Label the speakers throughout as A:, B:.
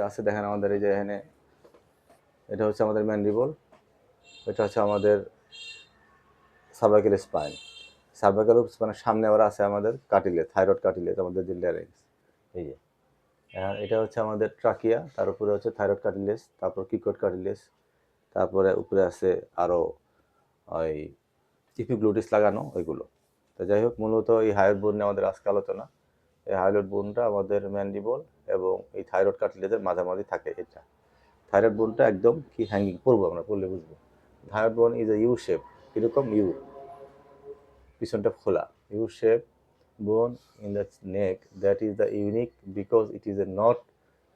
A: আছে দেখেন আমাদের এই যে এখানে এটা হচ্ছে আমাদের ম্যান্ডিবল, এটা হচ্ছে আমাদের সার্ভাইকাল স্পাইন। সার্ভাইকাল স্পাইনের সামনে আবার আছে আমাদের কাটিলেজ, থাইরয়েড কাটিলেজ, আমাদের যে ল্যারিংস। এই যে এটা হচ্ছে আমাদের ট্রাকিয়া, তার উপরে হচ্ছে থাইরয়েড কাটিলেজ, তারপর ক্রিকয়েড কাটিলেজ, তারপরে উপরে আছে আরও ওই ইপিগ্লুটিস লাগানো ওইগুলো। তো যাই হোক, মূলত এই হায়োড বোন নিয়ে আমাদের আজকে আলোচনা। এই হায়োড বোনটা আমাদের ম্যান্ডিবল এবং এই থাইরয়েড কাটিলেজের মাঝামাঝি থাকে। এটা থাইরয়েড বোনটা একদম কি হ্যাঙ্গিং, পড়বো আমরা, পড়লে বুঝবো। থাইরয়েড বোন ইজ এ ইউ শেপ, কীরকম ইউ, পিছনটা খোলা, you shape bone in the neck that is the unique because it is not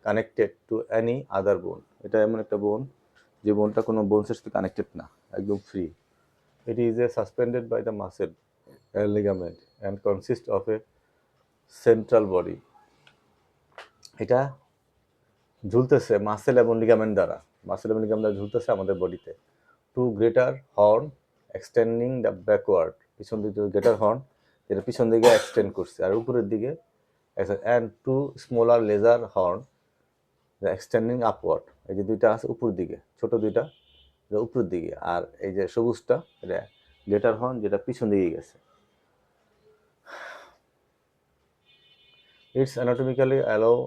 A: connected to any other bone. এটা এমন একটা বোন যে বোনটা কোনো বোনসের সাথে কানেক্টেড না, একদম free. It is suspended by the muscle and ligament and consists of a central body. এটা ঝুলতেছে মাসেল এবং লিগামেন্ট দ্বারা, মাসেল এবং লিগামেন্ট দ্বারা ঝুলতেছে আমাদের বডিতে। Two greater horn extending the backward, পিছন দিকে গ্রেটার হর্ন যেটা পিছন দিকে এক্সটেন্ড করছে, আর উপরের দিকে and two smaller lesser horn extending upward. এই যে দুইটা আছে উপর দিকে, ছোট দুইটা উপরের দিকে, আর এই যে সবুজটা এটা গ্রেটার হর্ন যেটা পিছন দিকে গেছে। It's anatomically allow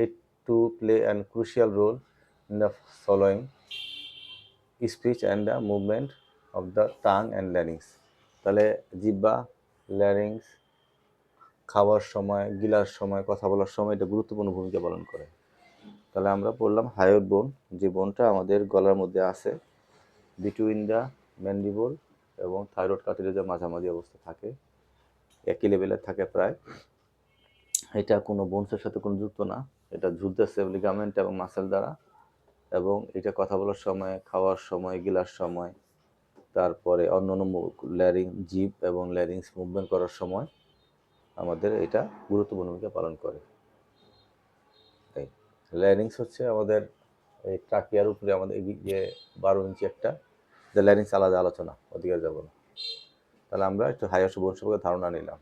A: it to play a crucial role in the following: speech and the movement of the tongue and larynx. তাহলে জিহ্বা, ল্যারিংস খাওয়ার সময়, গিলার সময়, কথা বলার সময় এটা গুরুত্বপূর্ণ ভূমিকা পালন করে। তাহলে আমরা বললাম হায়োড বোন, যে বোনটা আমাদের গলার মধ্যে আছে, বিটুইন দ্য ম্যান্ডিবল এবং থাইরয়েড কার্টিলেজের মাঝামাঝি অবস্থা থাকে, একই লেভেলে থাকে প্রায়। এটা কোনো বোনসের সাথে কোনো যুক্ত না, এটা ঝুলতেছে লিগামেন্ট এবং মাসেল দ্বারা, এবং এটা কথা বলার সময়, খাওয়ার সময়, গিলার সময়, তারপরে অন্যান্য জিভ এবং ল্যারিংস মুভমেন্ট করার সময় আমাদের এটা গুরুত্বপূর্ণ ভূমিকা পালন করে। এই ল্যারিংস হচ্ছে আমাদের এই ট্রাকিয়ার উপরে আমাদের যে 12 ইঞ্চি একটা, যে ল্যারিংস আলাদা আলোচনা, ওদিকে যাব না। তাহলে আমরা একটু হাইয়ার বোন সম্পর্কে ধারণা নিলাম।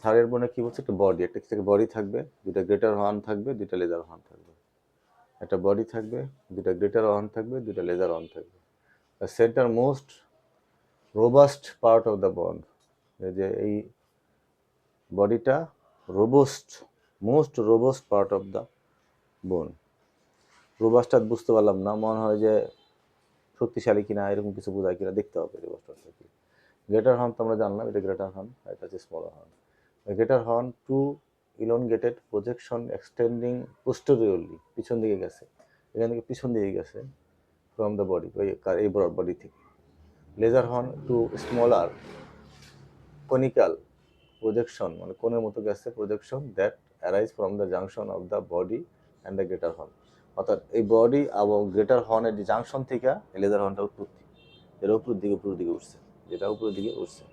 A: থাইরয়েড বোনে কী বলছে, একটা বডি, একটা বডি থাকবে, দুটা গ্রেটার হর্ন থাকবে, দুটা লেজার হর্ন থাকবে। একটা বডি থাকবে, দুটা গ্রেটার হর্ন থাকবে, দুটা লেজার হর্ন থাকবে। The centre most robust part of the bone, যে এই বডিটা most robust part of the bone. রোবাস্টটা বুঝতে পারলাম না, মনে হয় যে শক্তিশালী কিনা, এরকম কিছু বোঝায় কিনা, দেখতে হবে রোবাস্টটা কি। গ্রেটার হর্ন তো আমরা জানলাম, এটা গ্রেটার হর্ন, এটা হচ্ছে smaller horn. Greater horn to elongated projection extending posteriorly, পিছন দিকে গেছে, এখান থেকে পিছন দিকে গেছে ফ্রম দ্য বডি, এই বডি থেকে। Lesser horn to smaller conical projection, মানে কোণের মতো গেছে projection, that arise from the junction of the body and the greater horn. অর্থাৎ এই বডি এবং গ্রেটার হর্নের যে জাংশন থেকে লেজার হর্নটা উৎপত্তি, এর উপরের দিকে উঠছে, যেটা উপরের দিকে উঠছে।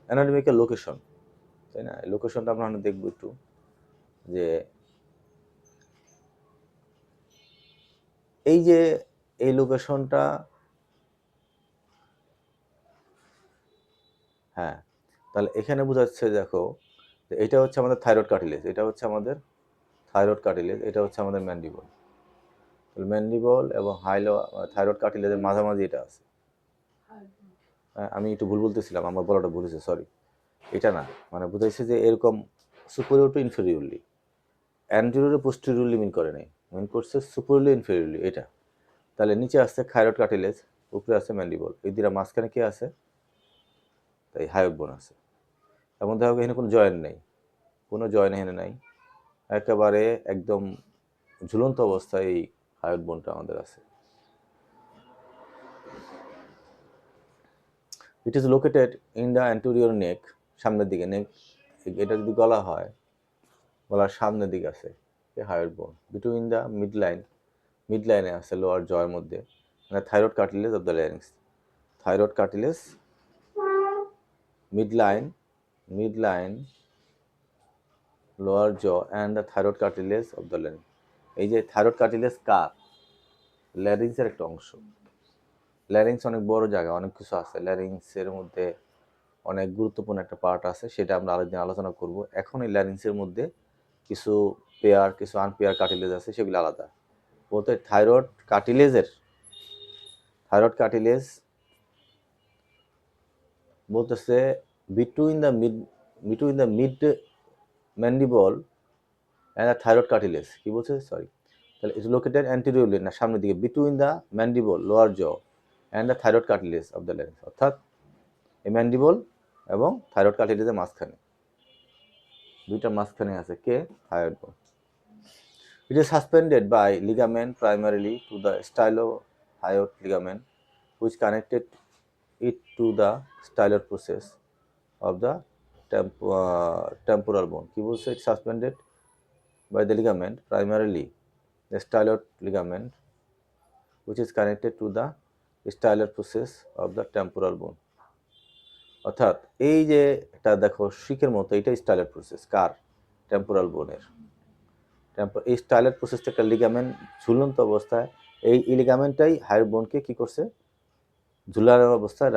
A: অ্যানাটমিক্যাল লোকেশন, তাই না? এই লোকেশনটা আমরা দেখবো একটু, যে এই যে এই লোকেশনটা, হ্যাঁ, তাহলে এখানে বোঝাচ্ছে, দেখো এটা হচ্ছে আমাদের থাইরয়েড কার্টিলেজ, এটা হচ্ছে আমাদের থাইরয়েড কার্টিলেজ, এটা হচ্ছে আমাদের ম্যান্ডিবল। তাহলে ম্যান্ডিবল এবং থাইরয়েড কার্টিলেজের মাঝামাঝি এটা আছে। আমি একটু ভুল বলতেছিলাম, আমার বলাটা ভুল হয়েছে, সরি। এটা না, মানে বুঝাইছে যে এরকম সুপেরিয়র টু ইনফেরিয়রলি, অ্যান্টেরিয়র পোস্টেরিয়রলি মিন করে নাই, মিন করছে সুপেরিয়রলি ইনফেরিয়রলি এটা। তাহলে নিচে আসছে থাইরয়েড কার্টিলেজ, উপরে আছে ম্যান্ডিবল, এই দুটা মাঝখানে কি আছে, তাই হায়োড বোন আছে। এবং দেখো এখানে কোনো জয়েন্ট নেই, কোনো জয়েন্ট এখানে নাই, একেবারে একদম ঝুলন্ত অবস্থায় এই হায়োড বোনটা আমাদের আছে। It is located in the anterior neck, সামনের দিকে নেক, এটা যদি গলা হয়, গলার সামনের দিকে আছে হায়োড বোন। বিটুইন দ্য মিড লাইনে আছে লোয়ার জয়ের মধ্যে, মানে thyroid cartilage of the larynx. Thyroid cartilage mid line lower jaw and the thyroid cartilage of the larynx. এই যে থাইরয়েড কার্টিলেজ কার, ল্যারিংসের একটা অংশ। ল্যারিংস অনেক বড় জায়গা, অনেক কিছু আছে ল্যারিংসের মধ্যে, অনেক গুরুত্বপূর্ণ একটা পার্ট আছে, সেটা আমরা আরেকদিন আলোচনা করব। এখন এই ল্যারিংসের মধ্যে কিছু পেয়ার, কিছু আনপেয়ার কার্টিলেজ আছে, সেগুলো আলাদা। বলতে থাইরয়েড কার্টিলেজ বলতেছে between the mid mandible and the thyroid cartilage. কি বলছে, সরি, তাহলে ইজ লোকেটেড অ্যান্টেরিয়রলি, না সামনের দিকে, between the mandible lower jaw and the thyroid cartilage of the larynx, অর্থাৎ এই ম্যান্ডিবল এবং থাইরয়েড কার্টিলেজের মাঝখানে, দুইটার মাঝখানে আছে কে, থাইরয়েড বোন। It is suspended by ligament primarily to the stylohyoid ligament, which connected it to the styloid process of the temporal bone. কি বলছে, it suspended by the ligament primarily the styloid ligament, which is connected to the styloid process of the temporal bone. অর্থাৎ এই যে এটা দেখো শিকের মতো, এটা styloid process কার, temporal বোনের। এই স্টাইলয়েড প্রসেসটা একটা লিগামেন্ট ঝুলন্ত অবস্থায়, এই লিগামেন্টটাই হায়ার বোনকে কি করছে, ঝুলানো অবস্থায়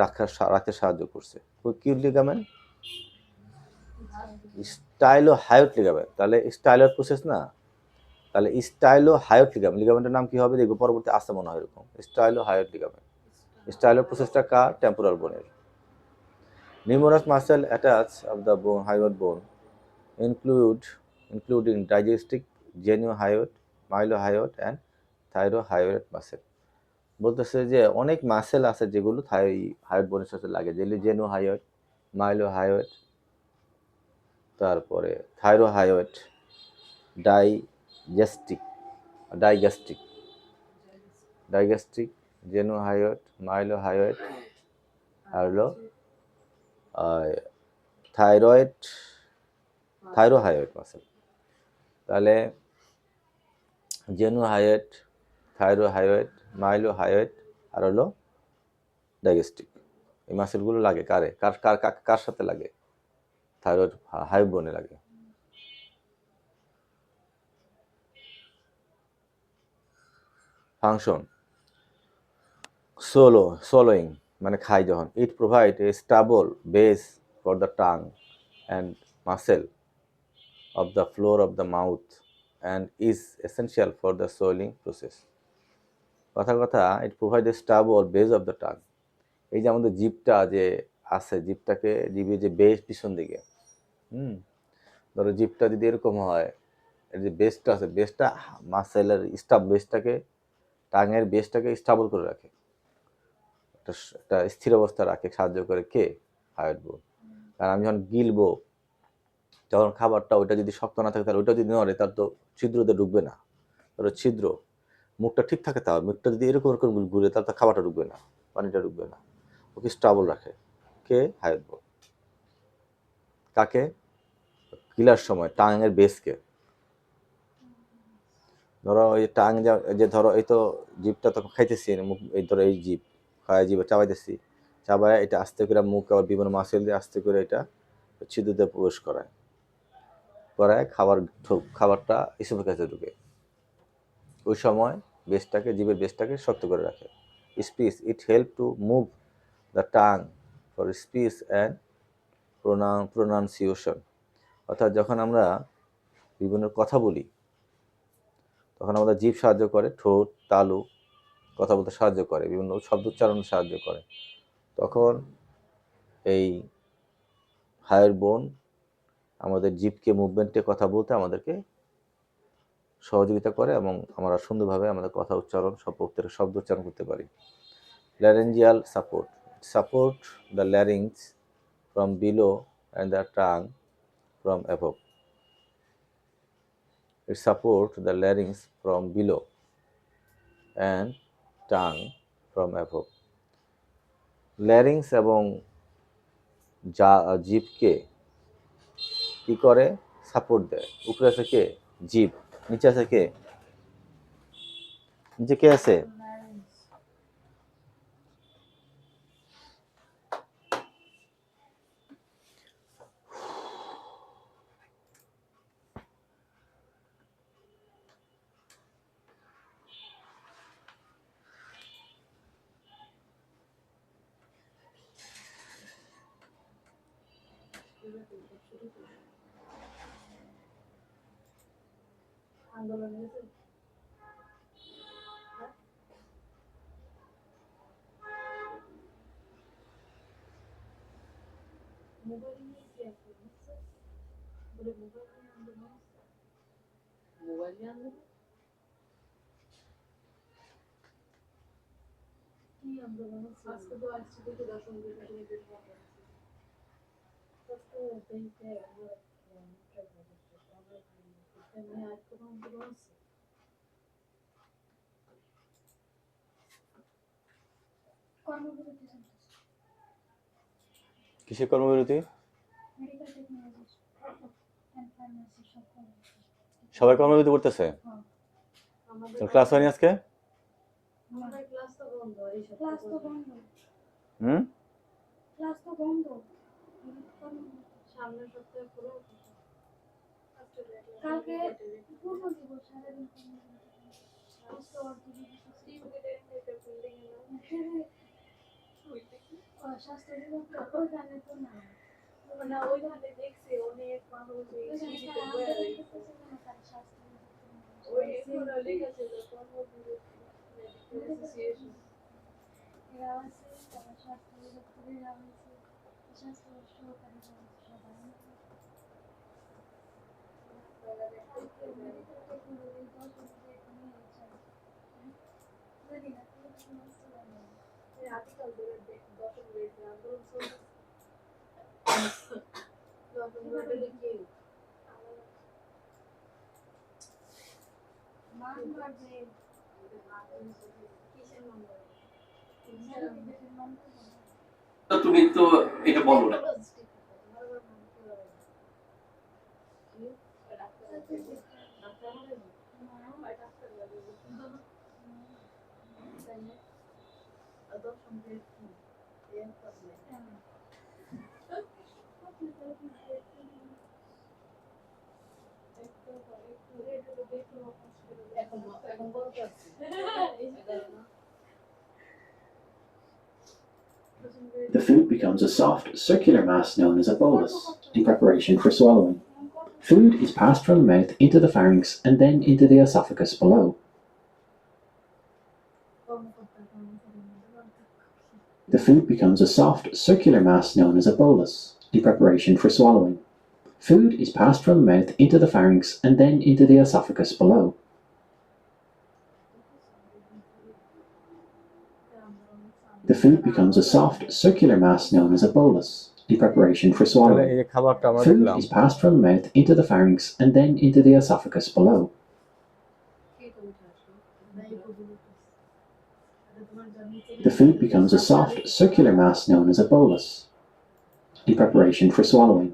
A: রাখতে সাহায্য করছে। কি লিগামেন্ট, স্টাইলোহায়োড লিগামেন্ট। তাহলে স্টাইলয়েড প্রসেস না, তাহলে স্টাইলোহায়োড লিগামেন্ট, লিগামেন্টের নাম কি হবে দেখবো পরবর্তী আসতে মনে হয় এরকম, স্টাইলোহায়োড লিগামেন্ট। স্টাইলয়েড প্রসেসটা কার, টেম্পোরাল বোনের। Numerous muscle attach of the bone, hyoid bone, including digestive, genuhyoid, mylohyoid and thyrohyoid muscle. বলতেছে যে অনেক মাসেল আছে যেগুলো হায়োড বোনের সাথে লাগে, যেগুলি জেনুহায়োড, মাইলোহায়োড, তারপরে থাইরোহায়োড, ডাইগ্যাস্ট্রিক, জেনুহায়োড, মাইলোহায়োড, আর হলো থাইরোহায়োড মাসেল। তাহলে জেনুহায়োড, থাইরোহায়োড, মাইলোহায়োড আর হলো ডাইগেস্টিক, এই মাসেলগুলো লাগে কারে, কার সাথে লাগে, থাইরয়েড হায়োড বোনে লাগে। ফাংশন, সোলোয়িং মানে খাই যখন, it provide a stable base for the tongue and muscle of the floor of the mouth and is essential for the swallowing process. কথা it provide a stable base of the tongue. এই যে আমাদের জিভটা যে আছে, জিভের যে base পিছন দিকে, ধরো জিভটা যদি এরকম হয়, এই যে বেসটা আছে, বেসটা মাসেলের বেসটাকে, টাঙের বেসটাকে স্টেবল করে রাখে, একটা স্থির অবস্থা রাখে, সাহায্য করে কে, হায়োড বোন। কারণ আমি যখন গিলবো, যখন খাবারটা ওইটা যদি শক্ত না থাকে, তাহলে ওইটা যদি নড়ে, তার তো ছিদ্রতে ঢুকবে না। ধরো ছিদ্র, মুখটা ঠিক থাকে, তাও মুখটা যদি এরকম ঘুরে, তাহলে খাবারটা ঢুকবে না, পানিটা ঢুকবে না, ওকে স্টেবল রাখে কে, হায়োড বোন। কাকে, গিলার সময় টাঙের বেসকে। ধরো এই টাং যে ধরো এই তো জিভটা তো খাইতেছি, মুখ এই ধরো এই জিভ খাওয়া, জিভ চাবাইতেছি, চাবায় এটা আস্তে করে মুখ আবার বিভিন্ন মাসেল দিয়ে আস্তে করে এটা ছিদ্রতে প্রবেশ করায় খাবারটা ইসোফেগাসে ঢুকে। ওই সময় জিভের বেসটাকে শক্ত করে রাখে। Speech, it help to move the tongue for speech and pronunciation. অর্থাৎ যখন আমরা বিভিন্ন কথা বলি, তখন আমাদের জিভ সাহায্য করে, ঠোঁট, তালু কথা বলতে সাহায্য করে, বিভিন্ন শব্দ উচ্চারণে সাহায্য করে। তখন এই হায়ার বোন আমাদের জিভকে মুভমেন্টে কথা বলতে আমাদেরকে সহযোগিতা করে, এবং আমরা সুন্দরভাবে আমাদের কথা উচ্চারণ, প্রত্যেকটা শব্দ উচ্চারণ করতে পারি। Laryngeal support the larynx from below and the tongue from above. It supports the larynx from below and tongue from above. larynx এবং জিভকে কি করে, সাপোর্ট দেয়। উপরে আছে কে, জিভ, নিচে আছে কে, নিচে কে আছে, কিসের কর্মবিরতি? সবাই কর্মবিরতি করতেছে? ক্লাস হয়নি আজকে? হুম?
B: তুমি তো এটা বলো না। The food becomes a soft, circular mass known as a bolus in preparation for swallowing. Food is passed from the mouth into the pharynx and then into the esophagus below. The food becomes a soft, circular mass known as a bolus in preparation for swallowing. Food is passed from the mouth into the pharynx and then into the esophagus below. The food becomes a soft, circular mass known as a bolus in preparation for swallowing. Food is passed from the mouth into the pharynx and then into the esophagus below. The food becomes a soft, circular mass known as a bolus in preparation for swallowing.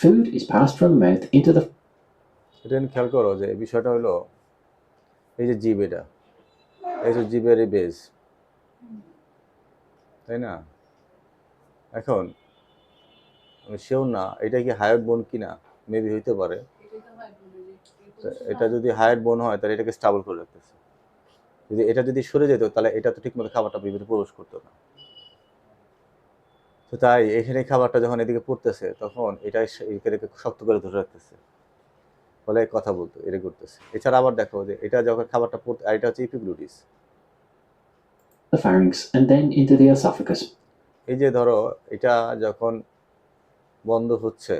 B: Food is passed from the mouth into the...
A: এটা খেয়াল করো যে বিষয়টা হলো এই যে জিভ, এটা এই যে জিভের এই বেজ, তাই না? এখন আমি শিওর না এটা কি হায়ার বোন কিনা, মেবি হইতে পারে। এটা যদি হায়ার বোন হয় তাহলে এটাকে স্টাবল করে রাখতেছে। যদি এটা যদি সরে যেত তাহলে এটা তো ঠিকমতো খাবারটা ভিতরে প্রবেশ করতো না। তো তাই এখানে খাবারটা যখন এদিকে পড়তেছে তখন এটা এটাকে শক্ত করে ধরে রাখতেছে, বলে কথা বলতো এটা করতেছে। এছাড়া আবার দেখো যে এটা যখন খাবারটা পড়তে, আর এটা হচ্ছে ইপিগ্লুটিস,
B: the pharynx and then into the esophagus.
A: এই যে ধরো এটা যখন বন্ধ হচ্ছে,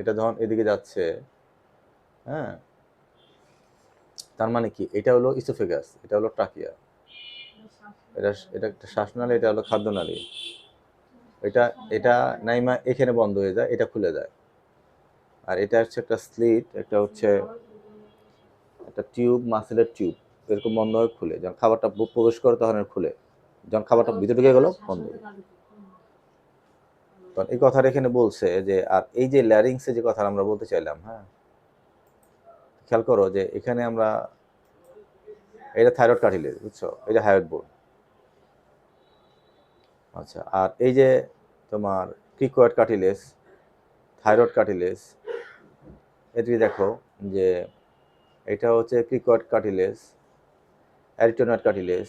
A: এটা যখন এদিকে যাচ্ছে, হ্যাঁ, তার মানে কি এটা হলো ইসোফেগাস, এটা হলো ট্রাকিয়া, এটা একটা শ্বাসনালী, এটা হলো খাদ্যনালী। এটা নাইমা এখানে বন্ধ হয়ে যায়, এটা খুলে যায়। আর এটা হচ্ছে একটা স্লিট, একটা হচ্ছে একটা টিউব, মাসেলের টিউব, এরকম বন্ধ হয়ে খুলে, যখন খাবারটা প্রবেশ করে তখন খুলে, যখন খাবারটা ভিতরে ঢুকে গেল বন্ধ। তখন এই কথাটা এখানে বলছে যে, আর এই যে ল্যারিংসে যে কথা আমরা বলতে চাইলাম, হ্যাঁ, খেয়াল করো যে এখানে আমরা, এটা থাইরয়েড কার্টিলেজ, বুঝছো, এটা হায়ার বোন। আচ্ছা, আর এই যে তোমার ক্রিকয়েড কার্টিলেজ, থাইরয়েড কার্টিলেজ, এদিকে দেখো যে এটা হচ্ছে ক্রিকয়েড কার্টিলেজ, অ্যারিটেনয়েড কার্টিলেজ,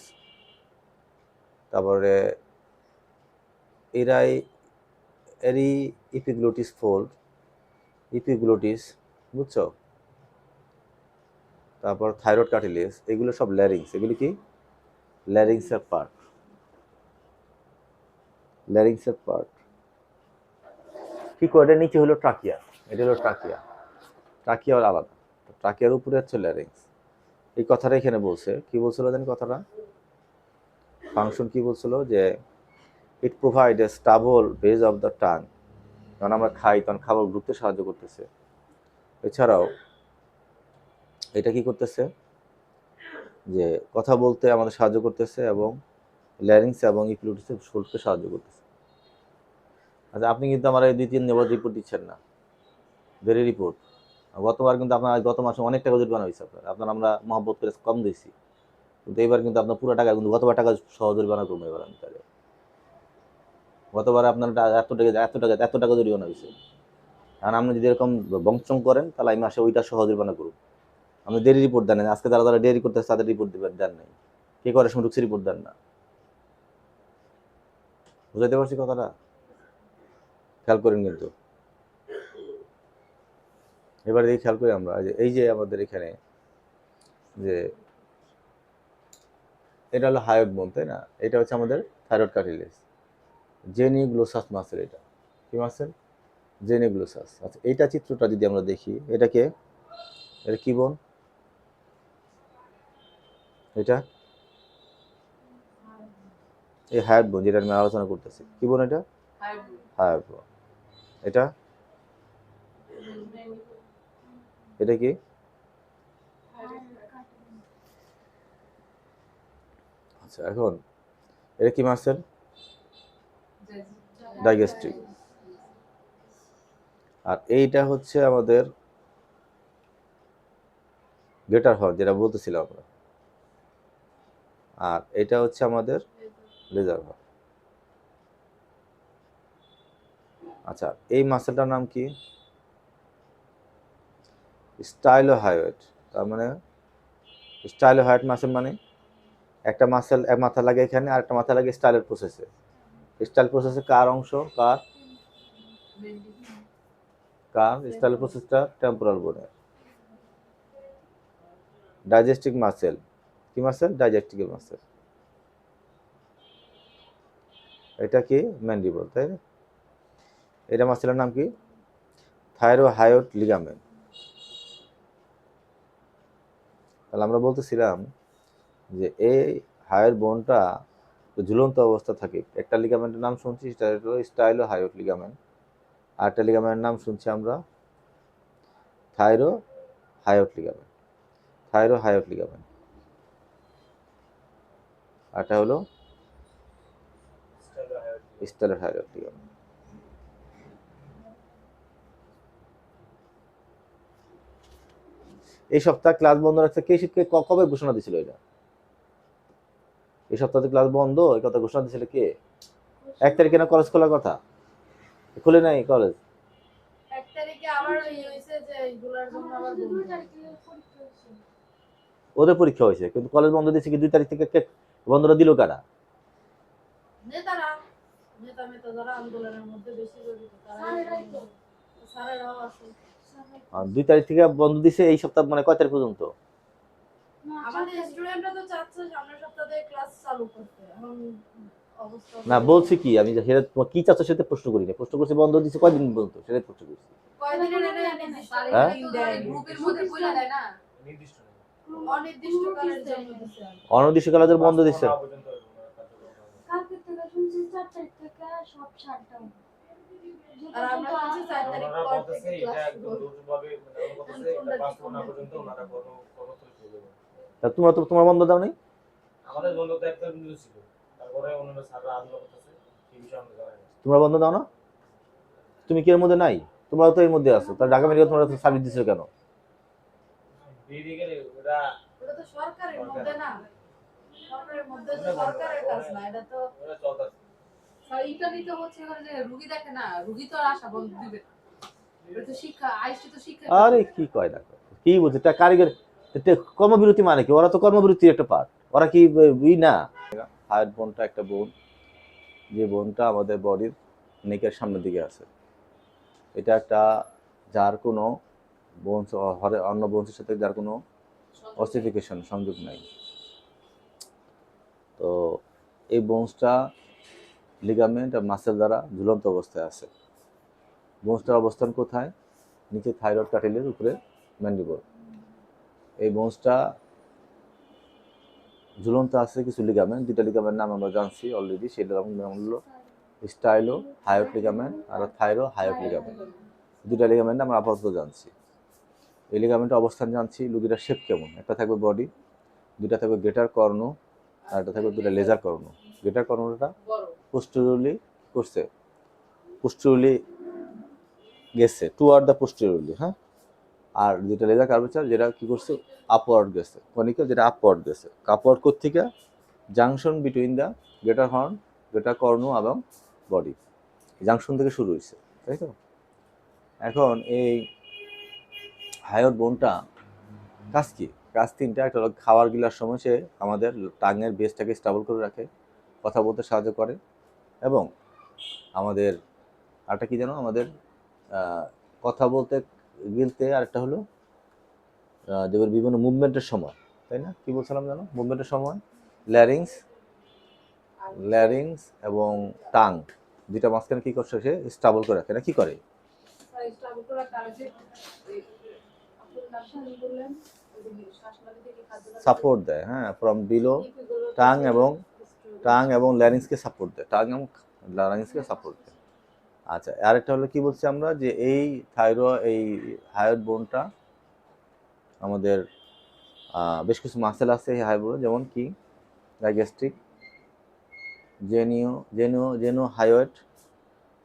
A: তারপরে এরাই এরই ইপিগ্লোটিস ফোল্ড, ইপিগ্লোটিস, বুঝছো? তারপর থাইরয়েড কার্টিলেজ, এগুলো সব ল্যারিংস। এগুলি কি? ল্যারিংসের পার্ট, ল্যারিংসের পার্ট। কি করে? এটা নিচে হলো ট্রাকিয়া, এটা হলো ট্রাকিয়া, ট্রাকিয়া আলাদা, ট্রাকিয়ার উপরে হচ্ছে ল্যারিংস। এই কথাটা এখানে বলছে, কি বলছিল জানি কথাটা, ফাংশন কি বলছিল, যে it provide a stable base of the tongue, যখন আমরা খাই তখন খাবার ঢুকতে সাহায্য করতেছে। এছাড়াও এটা কি করতেছে, যে কথা বলতে আমাদের সাহায্য করতেছে, এবং ল্যারিংস এবং ইপিগ্লোটিসে শুনতে সাহায্য করতেছে। আচ্ছা, আপনি কিন্তু আমার এই 2-3 নেবার রিপোর্ট দিচ্ছেন না, ভেরি রিপোর্ট। গতবার কিন্তু আপনার গত মাসে অনেক টাকা জরিমানা হয়েছে আপনার আমরা মহব্বত করে কম দিয়েছি, কিন্তু এবার কিন্তু আপনার পুরো টাকা, কিন্তু গতবার টাকা সহ জরিমানা করবো এবার আমি। তাহলে গতবার আপনার এত টাকা জরিমানা হয়েছে, কারণ আপনি যদি এরকম বংচং করেন তাহলে আমি মাসে ওইটা সহ জরিমানা করব। আপনি দেরি রিপোর্ট দেন, আজকে যারা যারা দেরি করতেছে তাদের রিপোর্ট দেন নাই, কে করে সময় ঢুকছে রিপোর্ট দেন না। বুঝাইতে পারছি কথাটা? খেয়াল করেন কিন্তু এবার দেখি, খেয়াল করি আমরা, এই যে আমাদের এখানে যে এটা হলো হায়োড বোন, তাই না? এটা হচ্ছে আমাদের থাইরয়েড কার্টিলেজ, জেনিগ্লোসাস মাসেল। এটা কি মাসেল? জেনিগ্লোসাস। আচ্ছা, এইটা চিত্রটা যদি আমরা দেখি, এটাকে, এটা কি বোন? এটা এই হায়োড বোন, যেটা আমি আলোচনা করতেছি, কি বোন এটা? হায়োড বোন। এটা এটা কি? আচ্ছা, এখন এটা কি মাসেল? ডাইগেস্ট্রিক। আর এইটা হচ্ছে আমাদের গ্রেটার হর্ন, যেটা বলতেছিলাম আমরা। আর এটা হচ্ছে আমাদের লেজার হর্ন। আচ্ছা, এই মাসেলটার নাম কি? স্টাইলোহায়োইড। তার মানে স্টাইলোহায়োইড মাসেল মানে একটা মাসেল এক মাথা লাগে এখানে, আর একটা মাথা লাগে স্টাইলের প্রসেসে। স্টাইল প্রসেসে কার অংশ? কার কার স্টাইল প্রসেসটা টেম্পোরাল বোনের। ডাইজেস্টিক মাসেল, কি মাসেল? ডাইজেস্টিক মাসেল। এটা কি? ম্যান্ডিবল, তাই না? এটা মাসেলের নাম কি? থাইরোহায়োইড লিগামেন্ট। তাহলে আমরা বলতেছিলাম যে এই হায়োইড বোনটা ঝুলন্ত অবস্থা থাকে। একটা লিগামেন্টের নাম শুনছি, সেটা হলো স্টাইলোহায়োইড লিগামেন্ট। আর একটা লিগামেন্টের নাম শুনছি আমরা থাইরোহায়োইড লিগামেন্ট, থাইরোহায়োইড লিগামেন্ট। আরটা হলো স্টাইলোহায়োইড লিগামেন্ট। এই সপ্তাহে ক্লাস বন্ধ রাখছে কে? কবে ঘোষণা দিছিল এটা? এই সপ্তাহে ক্লাস বন্ধ, এই কথা ঘোষণা দিছিল কে? 1 তারিখে না কলেজ খোলার কথা? খুলে নাই কলেজ?
C: 1 তারিখে আবার হইছে যে এগুলার জন্য আবার
A: ওদের পরীক্ষা হয়েছে, কিন্তু কলেজ বন্ধ দিয়েছে কি 2 তারিখ থেকে? কে বন্ধটা দিল কারা?
C: নেতারা, নেতা যারা আন্দোলনের মধ্যে বেশি জড়িত তারা, স্যারেরাও আছে।
A: 2 তারিখ থেকে বন্ধ দিছে, এই সপ্তাহ মানে কয় তারিখ পর্যন্ত?
C: আমাদের স্টুডেন্টরা তো চাচ্ছে সামনের সপ্তাহ থেকে ক্লাস চালু করতে। এখন অবস্থা
A: না, বলছি কি, আমি সেটা কি চাচ্ছ সেটা প্রশ্ন করি না, প্রশ্ন করছি বন্ধ দিছে কয়দিন পর্যন্ত, সেটাই প্রশ্ন করছি।
C: কয়দিনের নির্দিষ্ট
A: হ্যাঁ?
C: গ্রুপের মধ্যে কইলা দেয় না, নির্দিষ্ট অনির্দিষ্টকালের জন্য দিছে।
A: অনির্দিষ্টকালের জন্য বন্ধ দিছে।
D: কালকে থেকে শুনছি 4 তারিখ থেকে সব শাটডাউন।
C: আর আমরা শুনছি 4 তারিখ পর থেকে ক্লাস শুরু হবে। এটা বাস্তবনা পর্যন্ত ওনারা কর্মসূচি শুরু করবে।
A: তা তোমার বন্ধ দাও নাই?
E: আমাদের বন্ধ তো একটা বিন্দু ছিল, তারপরে অন্যান্য স্যাররা আন্দোলন করতেছে, সেই বিষয়ে আমরা জানাই না।
A: তোমরা বন্ধ দাও না? তুমি কি এর মধ্যে নাই? তোমরা তো এর মধ্যে আছো, তাহলে ঢাকা মেডিকেল তোমরা সার্ভিস দিছো কেন?
E: দিয়ে গেলে ওটা
C: তো সরকারের মধ্যে না, সরকারের মধ্যে তো সরকারের কাজ না, এটা তো
E: ওটা চলতেছে।
F: এইটা নিতে হচ্ছে যে রুগী দেখে না, রুগী তো আর আশা বন্ধ দিবে না। এটা তো শিক্ষা, আইসি তো শিক্ষা।
A: আরে কি কয় না, কি বলছে এটা কারিগর, এটা কর্মবিরতি মানে কি? ওরা তো কর্মবিরতির একটা পার্ট, ওরা কি ই না? হার্ট বোনটা একটা বোন, যে বোনটা আমাদের বডির নেকের সামনের দিকে আছে। এটা একটা যার কোনো বোনস অন্য বোনসের সাথে যার কোনো অসিফিকেশন সংযোগ নাই। তো এই বোনসটা লিগামেন্ট আর মাসেল দ্বারা ঝুলন্ত অবস্থায় আছে। বোনসটার অবস্থান কোথায়? নিচে থাইরয়েড কাটিলের উপরে ম্যান্ডিবল। এই বোনসটা ঝুলন্ত আছে কিছু লিগামেন্ট, দুটা লিগামেন্ট নাম আমরা জানছি অলরেডি। সেই লিগামেন্ট নাম হলো স্টাইলো হায়োট লিগামেন্ট আর থাইরো হায়োট লিগামেন্ট। দুটা লিগামেন্ট আমরা আপাতত জানছি। এই লিগামেন্টের অবস্থান জানছি, দুটার শেপ কেমন। একটা থাকবে বডি, দুটা থাকবে গ্রেটার কর্ণ, আর একটা থাকবে দুটা লেজার কর্ণ। গ্রেটার কর্ণটা পোস্টেরিয়রলি করছে, পোস্টেরিয়রলি গেছে, টুয়ার্ড দ্য পোস্টেরিয়রলি, হ্যাঁ। আর যেটা লেজার কার্ভেচার যেটা কি করছে, আপওয়ার্ড গেছে, কনিক্যাল যেটা আপওয়ার্ড গেছে। আপওয়ার্ড কোত্থেকে? Junction between the greater horn, greater cornu এবং বডি, জাংশন থেকে শুরু হয়েছে, তাই তো। এখন এই হায়োট বোনটা কাজ কি? কাজ তিনটা। একটা হলো খাবার গিলার সময় সে আমাদের টাঙের বেসটাকে স্টেবল করে রাখে, কথা বলতে সাহায্য করে, এবং আমাদের আরেকটা কি জানো, আমাদের কথা বলতে গিলতে আরেকটা হলো যেগুলো বিভিন্ন মুভমেন্টের সময়, তাই না? কি বলছিলাম জানো? মুভমেন্টের সময় ল্যারিংস এবং টাং দুইটা মাঝখানে কি করছে, সে স্টেবল করে রাখে না, কি করে? সাপোর্ট দেয়, হ্যাঁ, ফ্রম বিলো টাং এবং ল্যারিংসকে সাপোর্ট দেয়, টাং এবং ল্যারিংসকে সাপোর্ট দেয়। আচ্ছা, আরেকটা হলো কি বলছি আমরা, যে এই হায়োট বোনটা আমাদের বেশ কিছু মাসেল আছে এই হায়োট বোন, যেমন কি ডাইগ্যাস্ট্রিক, জেনো হায়োট,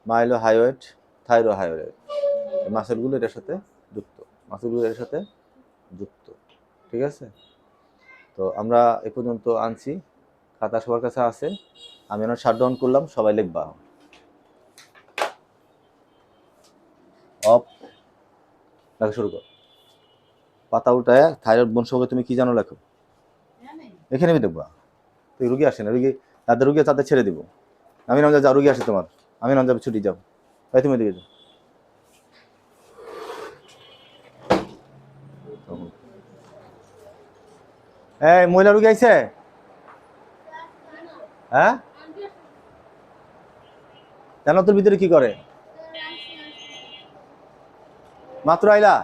A: মাইলো হায়োট, থাইরো হায়োট। এই মাসেলগুলো এটার সাথে যুক্ত, ঠিক আছে। তো আমরা এ পর্যন্ত আনছি, খাতা সবার কাছে আছে। আমি ওনার শাটডাউন করলাম, সবাই লিখবা। অফ, লেখা শুরু কর। পাতা উল্টায় থাইরয়েড বোন সঙ্গে তুমি কি জানো লেখো, এখানে আমি দেখবা। তুই রুগী আসে না, তাদের রুগী তাদের ছেড়ে দিব। আমি নাম যাও, রুগী আসে তোমার, আমি নাম যাবে, ছুটি যাও, তাই তুমি দিকে যাও। এই মহিলা রুগী আইছে, হ্যাঁ জানো তোর ভিতরে কি করে? মাত্র আইলা?